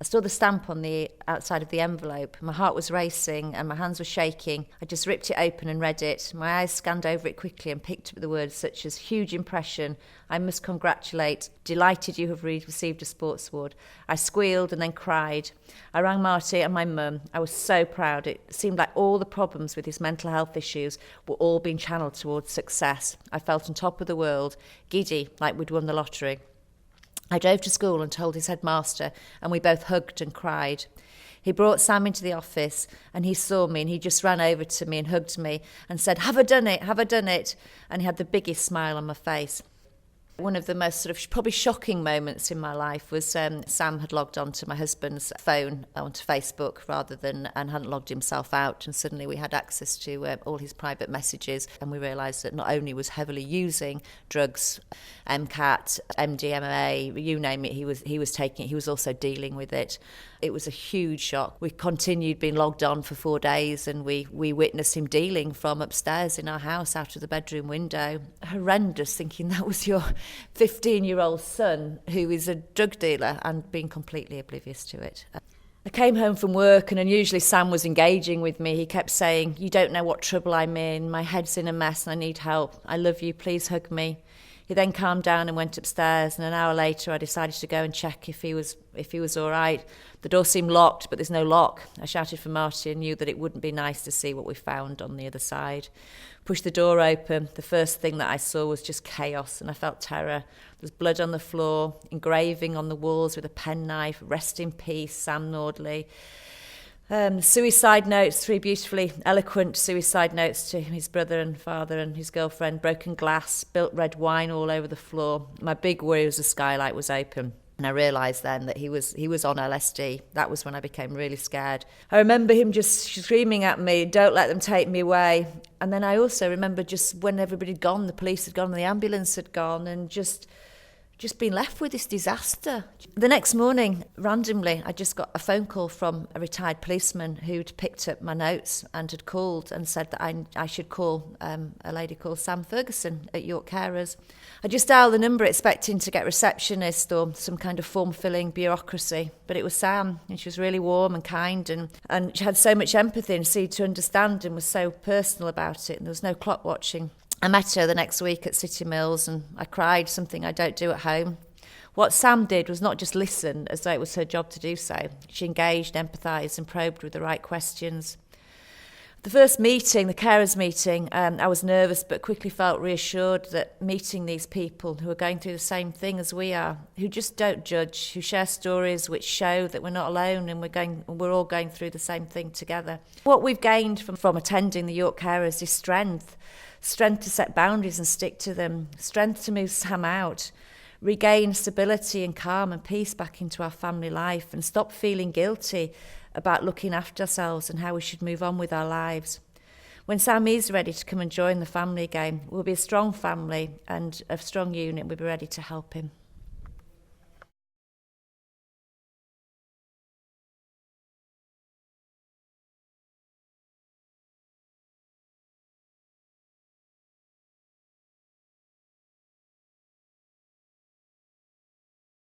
I saw the stamp on the outside of the envelope. My heart was racing and my hands were shaking. I just ripped it open and read it. My eyes scanned over it quickly and picked up the words such as huge impression, I must congratulate, delighted you have received a sports award. I squealed and then cried. I rang Marty and my mum. I was so proud. It seemed like all the problems with his mental health issues were all being channeled towards success. I felt on top of the world, giddy, like we'd won the lottery. I drove to school and told his headmaster, and we both hugged and cried. He brought Sam into the office and he saw me and he just ran over to me and hugged me and said, have I done it? Have I done it? And he had the biggest smile on my face. One of the most sort of probably shocking moments in my life was Sam had logged onto my husband's phone onto Facebook and hadn't logged himself out, and suddenly we had access to all his private messages, and we realised that not only was heavily using drugs, MCAT, MDMA, you name it, he was taking it, he was also dealing with it. It was a huge shock. We continued being logged on for 4 days, and we witnessed him dealing from upstairs in our house out of the bedroom window. Horrendous, thinking that was your 15-year-old son who is a drug dealer and being completely oblivious to it. I came home from work and unusually Sam was engaging with me. He kept saying, you don't know what trouble I'm in, my head's in a mess and I need help. I love you, please hug me. He then calmed down and went upstairs, and an hour later I decided to go and check if he was all right. The door seemed locked, but there's no lock. I shouted for Marty and knew that it wouldn't be nice to see what we found on the other side. Pushed the door open. The first thing that I saw was just chaos, and I felt terror. There was blood on the floor, engraving on the walls with a penknife, rest in peace, Sam Nordley. Suicide notes, 3 beautifully eloquent suicide notes to his brother and father and his girlfriend, broken glass, spilt red wine all over the floor. My big worry was the skylight was open. And I realised then that he was on LSD. That was when I became really scared. I remember him just screaming at me, don't let them take me away. And then I also remember just when everybody had gone, the police had gone, the ambulance had gone, and just being left with this disaster. The next morning, randomly, I just got a phone call from a retired policeman who'd picked up my notes and had called and said that I should call a lady called Sam Ferguson at York Carers. I just dialed the number expecting to get receptionist or some kind of form-filling bureaucracy, but it was Sam, and she was really warm and kind, and she had so much empathy and seemed to understand and was so personal about it, and there was no clock watching. I met her the next week at City Mills and I cried, something I don't do at home. What Sam did was not just listen as though it was her job to do so. She engaged, empathised and probed with the right questions. The first meeting, the carers meeting, I was nervous but quickly felt reassured that meeting these people who are going through the same thing as we are, who just don't judge, who share stories which show that we're not alone and we're all going through the same thing together. What we've gained from attending the York Carers is strength to set boundaries and stick to them, strength to move Sam out, regain stability and calm and peace back into our family life, and stop feeling guilty about looking after ourselves and how we should move on with our lives. When Sam is ready to come and join the family again, we'll be a strong family and a strong unit. We'll be ready to help him.